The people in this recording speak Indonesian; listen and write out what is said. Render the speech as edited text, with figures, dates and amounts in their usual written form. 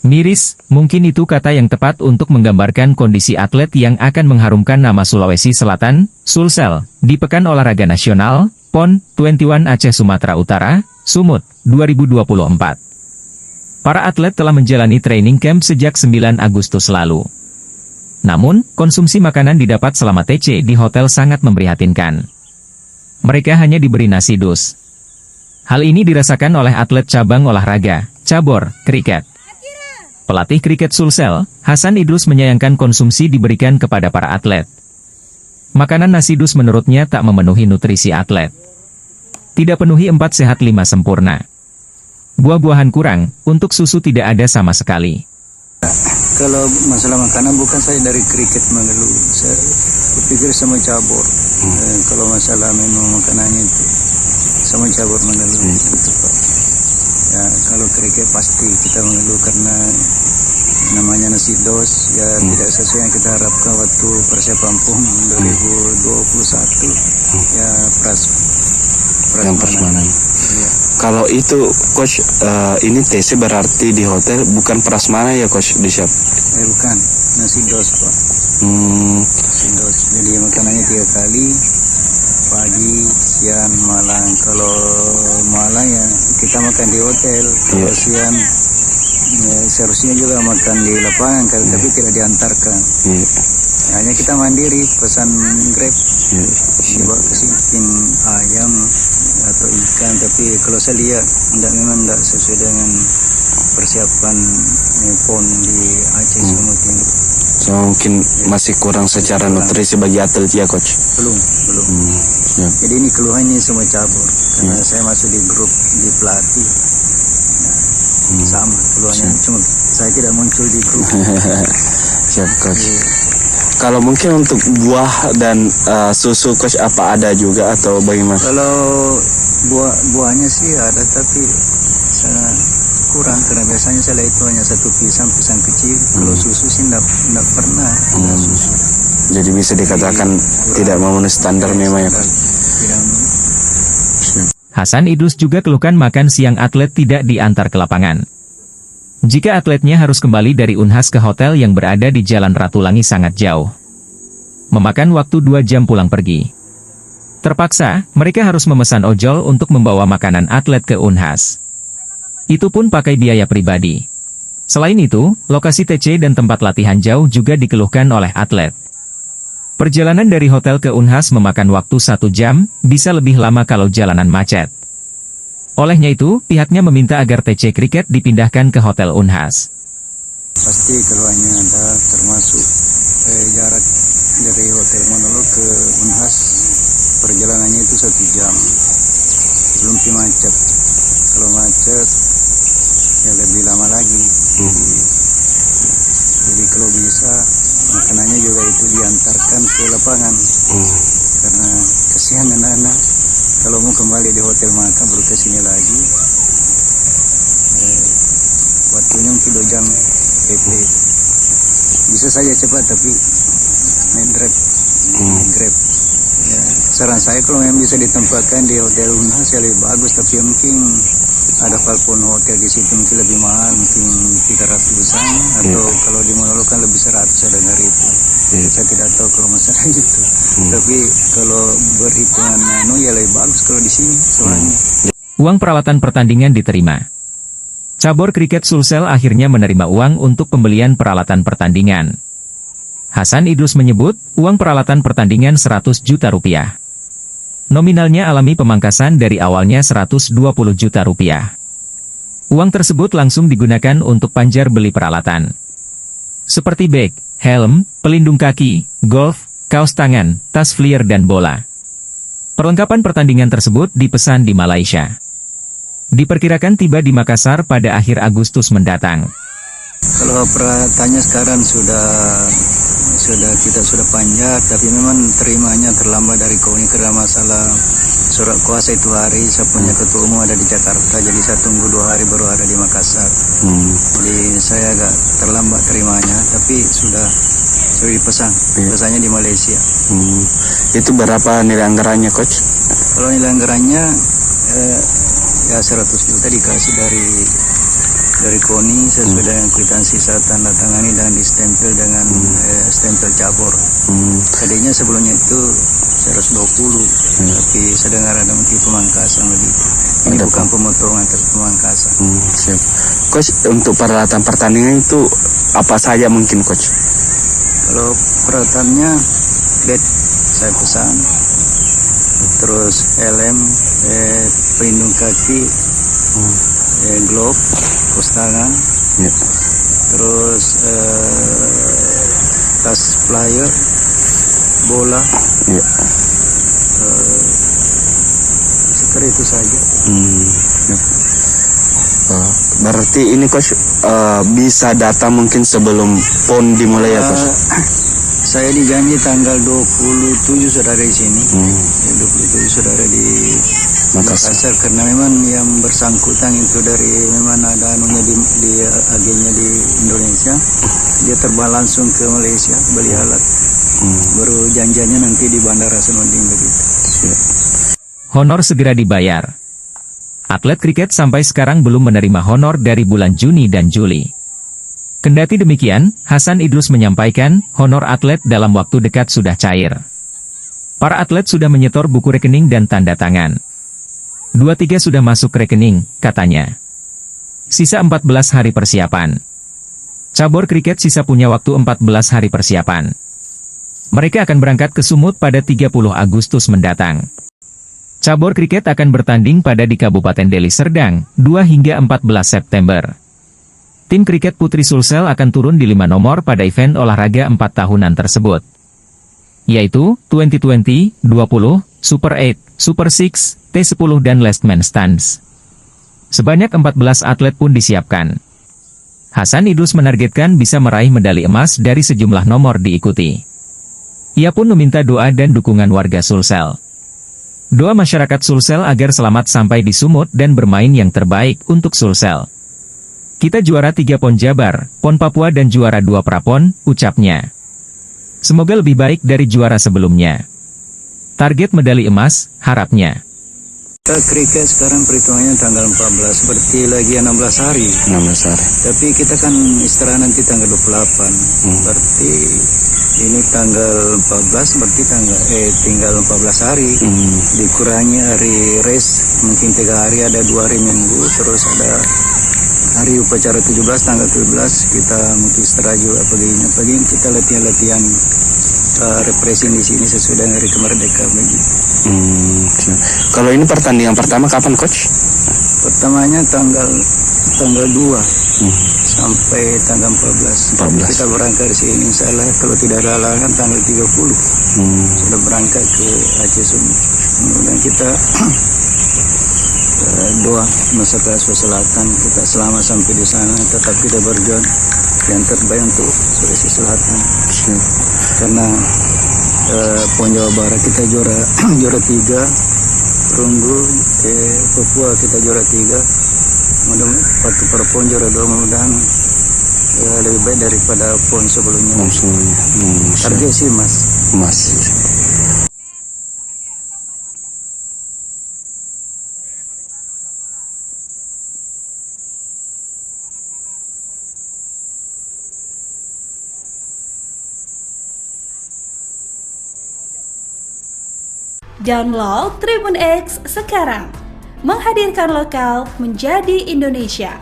Miris, mungkin itu kata yang tepat untuk menggambarkan kondisi atlet yang akan mengharumkan nama Sulawesi Selatan, Sulsel, di Pekan Olahraga Nasional, PON 21 Aceh Sumatera Utara, Sumut, 2024. Para atlet telah menjalani training camp sejak 9 Agustus lalu. Namun, konsumsi makanan didapat selama TC di hotel sangat memprihatinkan. Mereka hanya diberi nasi dus. Hal ini dirasakan oleh atlet cabang olahraga, cabur, kriket. Pelatih kriket Sulsel, Hasan Idrus menyayangkan konsumsi diberikan kepada para atlet. Makanan nasi dus menurutnya tak memenuhi nutrisi atlet. Tidak penuhi 4 sehat 5 sempurna. Buah-buahan kurang, untuk susu tidak ada sama sekali. Kalau masalah makanan bukan saya dari kriket mengeluh. Saya berpikir sama cabur. Kalau masalah menu makanannya itu sama cabur mengeluh. Ya, kalau kriket pasti kita mengeluh karena namanya nasi dos ya tidak sesuai yang kita harapkan waktu persiapan PON 2021 ya prasmanan. Ya. Kalau itu coach ini TC berarti di hotel bukan prasmanan ya coach di siap? Bukan nasi dos Pak. Nasi dos jadi makanannya 3 kali pagi, siang, malam. Kalau malam ya kita makan di hotel. Kalau siang ya, seharusnya juga makan di lapangan tapi tidak diantarkan. Hanya kita mandiri pesan Grab dibawa ke sini ayam atau ikan. Tapi kalau saya lihat memang tidak sesuai dengan persiapan PON di Aceh Sumut ini. So, mungkin masih kurang secara nutrisi bagi atlet ya coach? Belum. Jadi ini keluhannya semua cabur. Karena saya masuk di grup di pelatih. Sama keluhannya. Cuma saya tidak muncul di grup. Siap coach. Kalau mungkin untuk buah dan susu coach apa ada juga atau bagaimana? Kalau buahnya sih ada tapi sangat kurang karena biasanya saya itu hanya 1 pisang kecil. Kalau susu sih tidak pernah ada susu. Jadi bisa dikatakan tidak memenuhi standar memang ya coach. Hasan Idrus juga keluhkan makan siang atlet tidak diantar ke lapangan. Jika atletnya harus kembali dari Unhas ke hotel yang berada di Jalan Ratulangi sangat jauh. Memakan waktu 2 jam pulang pergi. Terpaksa, mereka harus memesan ojol untuk membawa makanan atlet ke Unhas. Itu pun pakai biaya pribadi. Selain itu, lokasi TC dan tempat latihan jauh juga dikeluhkan oleh atlet. Perjalanan dari hotel ke Unhas memakan waktu 1 jam, bisa lebih lama kalau jalanan macet. Olehnya itu, pihaknya meminta agar TC kriket dipindahkan ke Hotel Unhas. Pasti keluarnya ada termasuk jarak dari Hotel Monolo ke Unhas, perjalanannya itu 1 jam. Belum macet. Kalau macet, ya lebih lama lagi. Jadi kalau bisa, makanannya juga itu diantarkan ke lapangan. Karena kasihan anak-anak. Kalau mau kembali di hotel makan baru ke sini lagi. Waktunya mungkin 2 jam PP. Bisa saja cepat tapi naik Grab. Ya, saran saya kalau yang bisa ditempatkan di Hotel Unhas ya lebih bagus, tapi mungkin ada Falcon Hotel di situ mungkin lebih mahal, mungkin 300-an atau kalau di Monolo kan lebih 100 saya dengar itu. Saya tidak tahu kalau masalah itu. Tapi kalau berhitungan ya lebih bagus kalau di sini soalnya. Uang peralatan pertandingan diterima. Cabur kriket Sulsel akhirnya menerima uang untuk pembelian peralatan pertandingan. Hasan Idrus menyebut, uang peralatan pertandingan 100 juta rupiah. Nominalnya alami pemangkasan dari awalnya 120 juta rupiah. Uang tersebut langsung digunakan untuk panjar beli peralatan. Seperti bag, helm, pelindung kaki, golf, kaos tangan, tas flyer dan bola. Perlengkapan pertandingan tersebut dipesan di Malaysia. Diperkirakan tiba di Makassar pada akhir Agustus mendatang. Kalau peralatannya sekarang kita sudah panjat, tapi memang terimanya terlambat dari KONI karena masalah surat kuasa itu hari. Saya punya ketua umum ada di Jakarta, jadi saya tunggu 2 hari baru ada di Makassar. Jadi saya agak terlambat terimanya, tapi sudah dipesan. Pesannya di Malaysia. Itu berapa nilai anggarannya coach? Kalau nilai anggarannya ya 100 juta dikasih dari dari KONI sesuai dengan kwitansi saya tanda tangani dan distempel dengan stempel cabur. Tadinya sebelumnya itu 120, tapi saya dengar ada mungkin pemangkasan begitu. Ini Ada bukan pemotongan tapi pemangkasan. Siap. Coach, untuk peralatan pertandingan itu apa saja mungkin coach? Kalau peralatannya bed saya pesan, terus helm, pelindung kaki, glove, kos tangan, Ya. terus tas player, bola, Ya. sekedar itu saja. Siap. Berarti ini coach bisa datang mungkin sebelum PON dimulai ya coach? Saya dijanji tanggal 27 sudah ada di sini. 27 sudah ada di Makassar karena memang yang bersangkutan itu dari memang ada anunya di agennya di Indonesia. Dia terbang langsung ke Malaysia beli alat. Baru janjiannya nanti di Bandara Senonding begitu. Honor segera dibayar. Atlet kriket sampai sekarang belum menerima honor dari bulan Juni dan Juli. Kendati demikian, Hasan Idrus menyampaikan, honor atlet dalam waktu dekat sudah cair. Para atlet sudah menyetor buku rekening dan tanda tangan. 23 sudah masuk rekening, katanya. Sisa 14 hari persiapan. Cabur kriket sisa punya waktu 14 hari persiapan. Mereka akan berangkat ke Sumut pada 30 Agustus mendatang. Cabur kriket akan bertanding pada di Kabupaten Deli Serdang, 2 hingga 14 September. Tim kriket putri Sulsel akan turun di 5 nomor pada event olahraga 4 tahunan tersebut. Yaitu, 2020, 20, Super 8, Super 6, T10 dan Last Man Stands. Sebanyak 14 atlet pun disiapkan. Hasan Idrus menargetkan bisa meraih medali emas dari sejumlah nomor diikuti. Ia pun meminta doa dan dukungan warga Sulsel. Doa masyarakat Sulsel agar selamat sampai di Sumut dan bermain yang terbaik untuk Sulsel. Kita juara 3 PON Jabar, PON Papua dan juara 2 Prapon, ucapnya. Semoga lebih baik dari juara sebelumnya. Target medali emas, harapnya. Kita kriket sekarang perhitungannya tanggal 14, berarti lagi 16 hari. 16 hari. Tapi kita kan istirahat nanti tanggal 28. Berarti ini tanggal 14, berarti tinggal 14 hari. Dikurangi hari rest, mungkin 3 hari, ada 2 hari minggu, terus ada hari upacara 17, tanggal 17 kita mungkin istirahat juga pagi kita latihan refreshing di sini sesuai dengan hari kemerdekaan begitu. Kalau ini pertandingan pertama kapan coach? Pertamanya tanggal 2 sampai tanggal 14. 14. Kita berangkat di sini insya Allah kalau tidak ada halangan tanggal 30 sudah berangkat ke Aceh Sumut. Kemudian kita doa masyarakat Sulawesi Selatan kita selamat sampai di sana, tetap kita berjuang yang terbaik untuk Sulawesi Selatan. Karena PON Jawa Barat kita juara 3, perunggu Papua kita juara 3, mudah-mudahan per PON juara 2, mudah-mudahan lebih baik daripada PON sebelumnya. Target sih mas. Download Tribun X sekarang, menghadirkan lokal menjadi Indonesia.